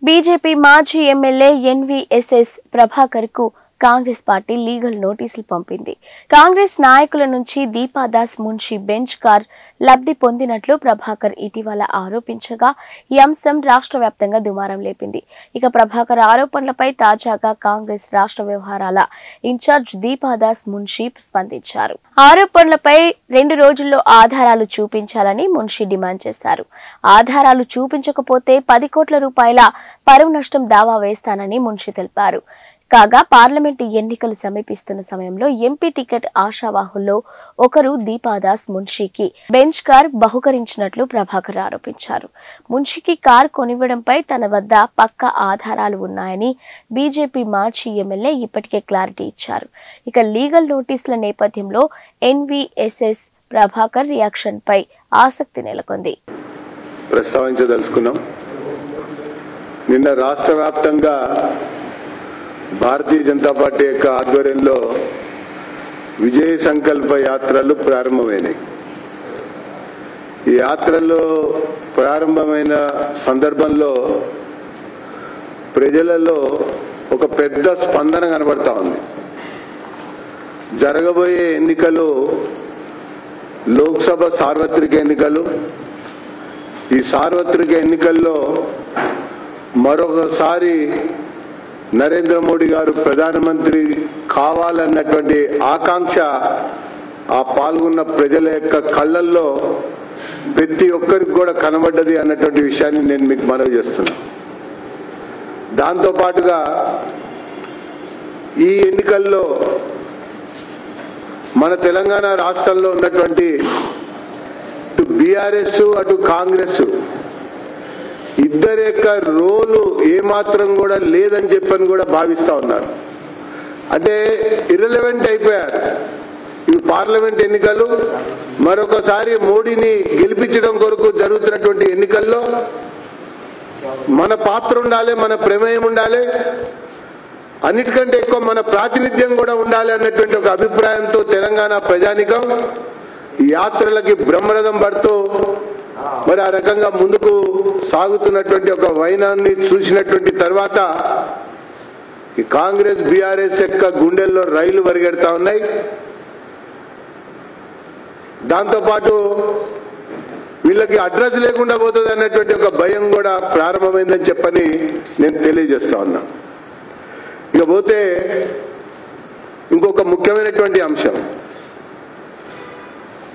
BJP మాజీ MLA NVSS Prabhakar కు Congress party legal నోటీసులు పంపింది. కాంగ్రెస్ నాయకుల నుంచి దీపాదాస్ మున్షి బెంచ్ కార్ లబ్ధి పొందినట్లు ప్రభాకర్ ఇటీవల ఆరోపించగా ఈ అంశం రాష్ట్ర వ్యాప్తంగా దుమారం లేపింది. ఇక ప్రభాకర్ ఆరోపణలపై తాజాగా కాంగ్రెస్ రాష్ట్ర వ్యవహారాల ఇన్ఛార్జ్ దీపాదాస్ మున్షి స్పందించారు. ఆరోపణలపై 2 రోజుల్లో ఆధారాలు చూపించాలని మున్షి డిమాండ్ చేశారు. ఆధారాలు చూపించకపోతే 10 కోట్ల రూపాయల పరువు నష్టం దావా వేస్తానని మున్షి తెలిపారు. కాగా పార్లమెంటు ఎన్నికలు సమీపిస్తున్న సమయంలో ఎంపీ టికెట్ ఆశావాహుల్లో ఒకరు దీపాదాస్ మున్షికి బెంచ్ కార్ బహుకరించినట్లు ప్రభాకర్ ఆరోపించారు. మున్షికి కార్ కొనివ్వడంపై తన వద్ద పక్కా ఆధారాలు ఉన్నాయని బీజేపీ మాజీ ఎమ్మెల్యే ఇప్పటికే క్లారిటీ ఇచ్చారు. ఇక లీగల్ నోటీసుల నేపథ్యంలో ఎన్వీఎస్ఎస్ ప్రభాకర్ రియాక్షన్ పై ఆసక్తి నెలకొంది. ప్రస్తావించదలుచుకున్నాం. నిన్న రాష్ట్ర వ్యాప్తంగా భారతీయ జనతా పార్టీ యొక్క ఆధ్వర్యంలో విజయ సంకల్ప యాత్రలు ప్రారంభమైనాయి. ఈ యాత్రలు ప్రారంభమైన సందర్భంలో ప్రజలలో ఒక పెద్ద స్పందన కనబడతా ఉంది. జరగబోయే ఎన్నికలు లోక్సభ సార్వత్రిక ఎన్నికలు. ఈ సార్వత్రిక ఎన్నికల్లో మరొకసారి నరేంద్ర మోడీ గారు ప్రధానమంత్రి కావాలన్నటువంటి ఆకాంక్ష ఆ పాల్గొన్న ప్రజల యొక్క కళ్ళల్లో ప్రతి ఒక్కరికి కూడా కనబడ్డది అన్నటువంటి విషయాన్ని నేను మీకు మనవి చేస్తున్నా. దాంతోపాటుగా ఈ ఎన్నికల్లో మన తెలంగాణ రాష్ట్రంలో ఉన్నటువంటి ఇటు బీఆర్ఎస్ అటు కాంగ్రెస్ ఇద్దరి యొక్క రోలు ఏమాత్రం కూడా లేదని చెప్పని కూడా భావిస్తా ఉన్నారు. అంటే ఇర్రెలవెంట్ అయిపోయారు. ఇవి పార్లమెంట్ ఎన్నికలు, మరొకసారి మోడీని గెలిపించడం కొరకు జరుగుతున్నటువంటి ఎన్నికల్లో మన పాత్ర ఉండాలి, మన ప్రమేయం ఉండాలి, అన్నిటికంటే ఎక్కువ మన ప్రాతినిధ్యం కూడా ఉండాలి అన్నటువంటి ఒక అభిప్రాయంతో తెలంగాణ ప్రజానికం యాత్రలకి బ్రహ్మరథం పడుతూ మరి ఆ రకంగా ముందుకు సాగుతున్నటువంటి ఒక వైనాన్ని చూసినటువంటి తర్వాత ఈ కాంగ్రెస్ బీఆర్ఎస్ యొక్క గుండెల్లో రైలు పరిగెడతా ఉన్నాయి. దాంతోపాటు వీళ్ళకి అడ్రస్ లేకుండా పోతుంది అన్నటువంటి ఒక భయం కూడా ప్రారంభమైందని చెప్పని నేను తెలియజేస్తా ఉన్నా. ఇకపోతే ఇంకొక ముఖ్యమైనటువంటి అంశం,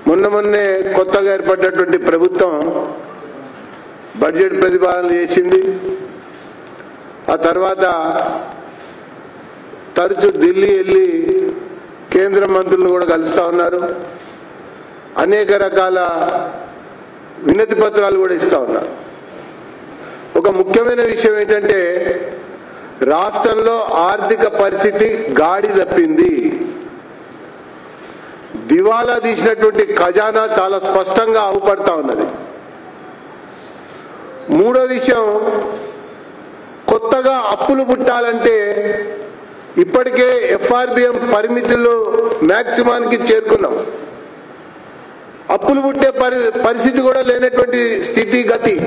మొన్నే కొత్తగా ఏర్పడినటువంటి ప్రభుత్వం బడ్జెట్ ప్రతిపాదన చేసింది. ఆ తర్వాత తరచూ ఢిల్లీ వెళ్ళి కేంద్ర మంత్రులను కూడా కలుస్తా ఉన్నారు. అనేక రకాల వినతి పత్రాలు కూడా ఇస్తా ఉన్నారు. ఒక ముఖ్యమైన విషయం ఏంటంటే రాష్ట్రంలో ఆర్థిక పరిస్థితి గాడి తప్పింది. దివాలా తీసినటువంటి ఖజానా చాలా స్పష్టంగా అవుపడతా ఉన్నది. మూడో విషయం, కొత్తగా అప్పులు పుట్టాలంటే ఇప్పటికే ఎఫ్ఆర్బిఎం పరిమితులు మ్యాక్సిమానికి చేరుకున్నాం. అప్పులు పుట్టే పరిస్థితి కూడా లేనటువంటి స్థితి గతి.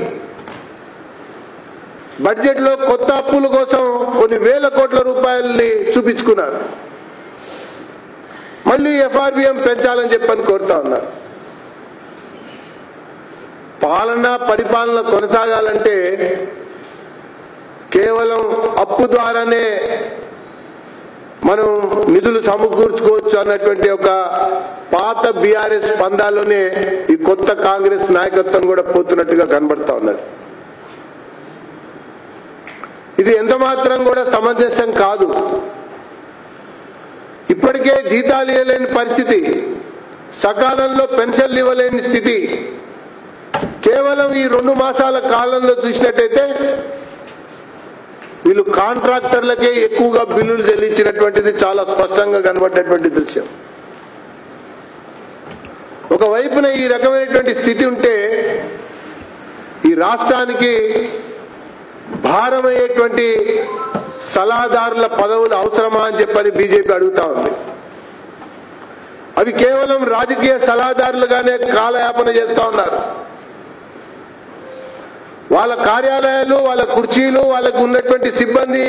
బడ్జెట్ లో కొత్త అప్పుల కోసం కొన్ని వేల కోట్ల రూపాయలని చూపించుకున్నారు. మళ్ళీ ఎఫ్ఆర్బిఎం పెంచాలని చెప్పని కోరుతా ఉన్నారు. పరిపాలన కొనసాగాలంటే కేవలం అప్పు ద్వారానే మనం నిధులు సమకూర్చుకోవచ్చు అన్నటువంటి ఒక పాత బీఆర్ఎస్ పందాల్లోనే ఈ కొత్త కాంగ్రెస్ నాయకత్వం కూడా పోతున్నట్టుగా కనబడతా ఉన్నది. ఇది ఎంత మాత్రం కూడా సమంజసం కాదు. ఇప్పటికే జీతాలు ఇవ్వలేని పరిస్థితి, సకాలంలో పెన్షన్లు ఇవ్వలేని స్థితి. కేవలం ఈ 2 మాసాల కాలంలో చూసినట్టయితే వీళ్ళు కాంట్రాక్టర్లకే ఎక్కువగా బిల్లులు చెల్లించినటువంటిది చాలా స్పష్టంగా కనబడ్డటువంటి దృశ్యం. ఒకవైపున ఈ రకమైనటువంటి స్థితి ఉంటే ఈ రాష్ట్రానికి భారమయ్యేటువంటి సలహాదారుల పదవులు అవసరమా అని చెప్పని బీజేపీ అడుగుతా ఉంది. అవి కేవలం రాజకీయ సలహాదారులుగానే కాలయాపన చేస్తా ఉన్నారు. వాళ్ళ కార్యాలయాలు, వాళ్ళ కుర్చీలు, వాళ్ళకు ఉన్నటువంటి సిబ్బంది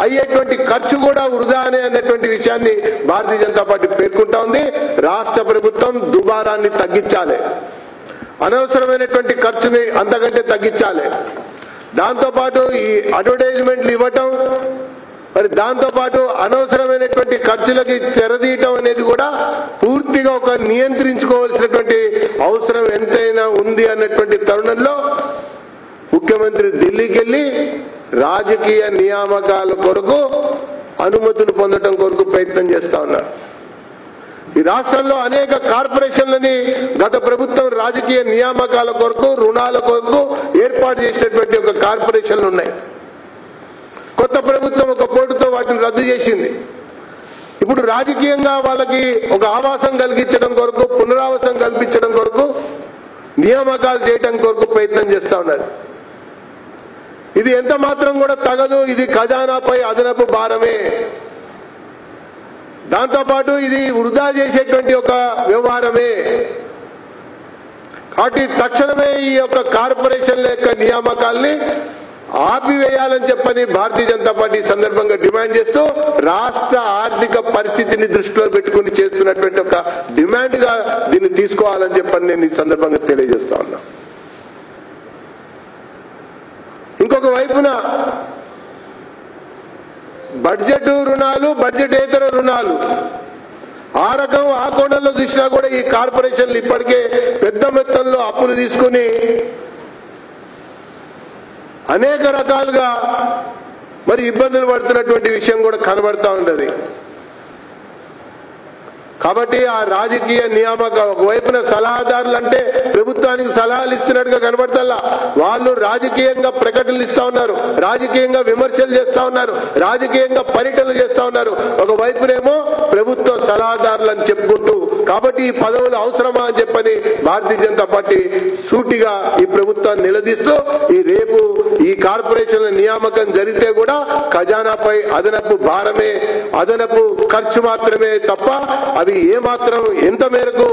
అయ్యేటువంటి ఖర్చు కూడా వృధా అనేటువంటి విషయాన్ని భారతీయ జనతా పార్టీ పేర్కొంటా ఉంది. రాష్ట్ర ప్రభుత్వం దుబారాన్ని తగ్గించాలి, అనవసరమైనటువంటి ఖర్చుని అంతకంటే తగ్గించాలి. దాంతోపాటు ఈ అడ్వర్టైజ్మెంట్లు ఇవ్వటం, మరి దాంతోపాటు అనవసరమైనటువంటి ఖర్చులకి తెరదీయటం అనేది కూడా పూర్తిగా ఒక నియంత్రించుకోవాల్సినటువంటి అవసరం ఎంతైనా ఉంది అన్నటువంటి తరుణంలో ముఖ్యమంత్రి ఢిల్లీకి వెళ్ళి రాజకీయ నియామకాల కొరకు అనుమతులు పొందడం కొరకు ప్రయత్నం చేస్తా ఉన్నారు. ఈ రాష్ట్రంలో అనేక కార్పొరేషన్లని గత ప్రభుత్వం రాజకీయ నియామకాల కొరకు, రుణాల కొరకు ఏర్పాటు చేసినటువంటి ఒక కార్పొరేషన్లు ఉన్నాయి. కొత్త ప్రభుత్వం ఒక పోటుతో వాటిని రద్దు చేసింది. ఇప్పుడు రాజకీయంగా వాళ్ళకి ఒక ఆవాసం కలిగించడం కొరకు, పునరావాసం కల్పించడం కొరకు నియామకాలు చేయడం కొరకు ప్రయత్నం చేస్తా ఉన్నారు. ఇది ఎంత మాత్రం కూడా తగదు. ఇది ఖజానాపై అదనపు భారమే. దాంతోపాటు ఇది వృధా చేసేటువంటి ఒక వ్యవహారమే. కాబట్టి తక్షణమే ఈ యొక్క కార్పొరేషన్ల యొక్క నియామకాల్ని ఆపివేయాలని చెప్పని భారతీయ జనతా పార్టీ సందర్భంగా డిమాండ్ చేస్తూ రాష్ట్ర ఆర్థిక పరిస్థితిని దృష్టిలో పెట్టుకుని చేస్తున్నటువంటి ఒక డిమాండ్ గా దీన్ని తీసుకోవాలని చెప్పని నేను ఈ సందర్భంగా తెలియజేస్తా ఉన్నా. ఇంకొక వైపున బడ్జెట్ రుణాలు, బడ్జెటేతర రుణాలు, ఆ రకం ఆ కోణంలో చూసినా కూడా ఈ కార్పొరేషన్లు ఇప్పటికే పెద్ద మొత్తంలో అప్పులు తీసుకుని అనేక రకాలుగా మరి ఇబ్బందులు పడుతున్నటువంటి విషయం కూడా కనబడతా ఉన్నది. కాబట్టి ఆ రాజకీయ నియామక ఒకవైపున సలహాదారులు అంటే ప్రభుత్వానికి సలహాలు ఇస్తున్నట్టుగా కనబడతల్లా, వాళ్ళు రాజకీయంగా ప్రకటనలు ఇస్తా ఉన్నారు, రాజకీయంగా విమర్శలు చేస్తా ఉన్నారు, రాజకీయంగా పర్యటనలు చేస్తా ఉన్నారు. ఒకవైపునేమో ప్రభుత్వ సలహాదారులు అని చెప్పుకుంటూ, కాబట్టి ఈ పదవులు అవసరమా అని చెప్పని భారతీయ జనతా పార్టీ సూటిగా ఈ ప్రభుత్వాన్ని నిలదీస్తూ ఈ రేపు ఈ కార్పొరేషన్ల నియామకం జరిగితే కూడా ఖజానాపై అదనపు భారమే, అదనపు ఖర్చు మాత్రమే తప్ప అవి ఏమాత్రం ఎంత మేరకు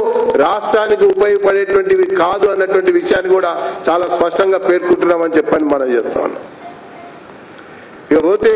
రాష్ట్రానికి ఉపయోగపడేటువంటివి కాదు అన్నటువంటి విషయాన్ని కూడా చాలా స్పష్టంగా పేర్కొంటున్నామని చెప్పని మనం చేస్తా ఉన్నాం. ఇకపోతే